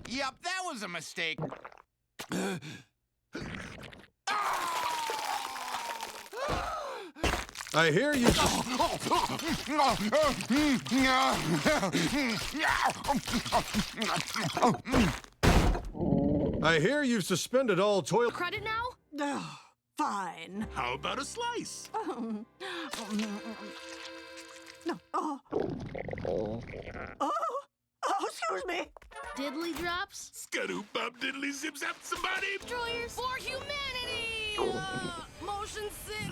Yup, that was a mistake. I hear you. I hear you've suspended all toilet. Credit now? Fine. How about a slice? No. Excuse me. Diddly drops? Skadoop bop diddly zip zap somebody. Destroyers for humanity! Motion sick.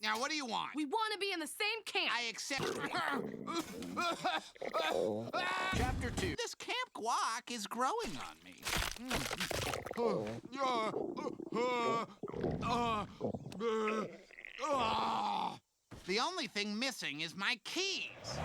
Now, what do you want? We want to be in the same camp. I accept. Chapter 2. This Camp Guac is growing on me. The only thing missing is my keys.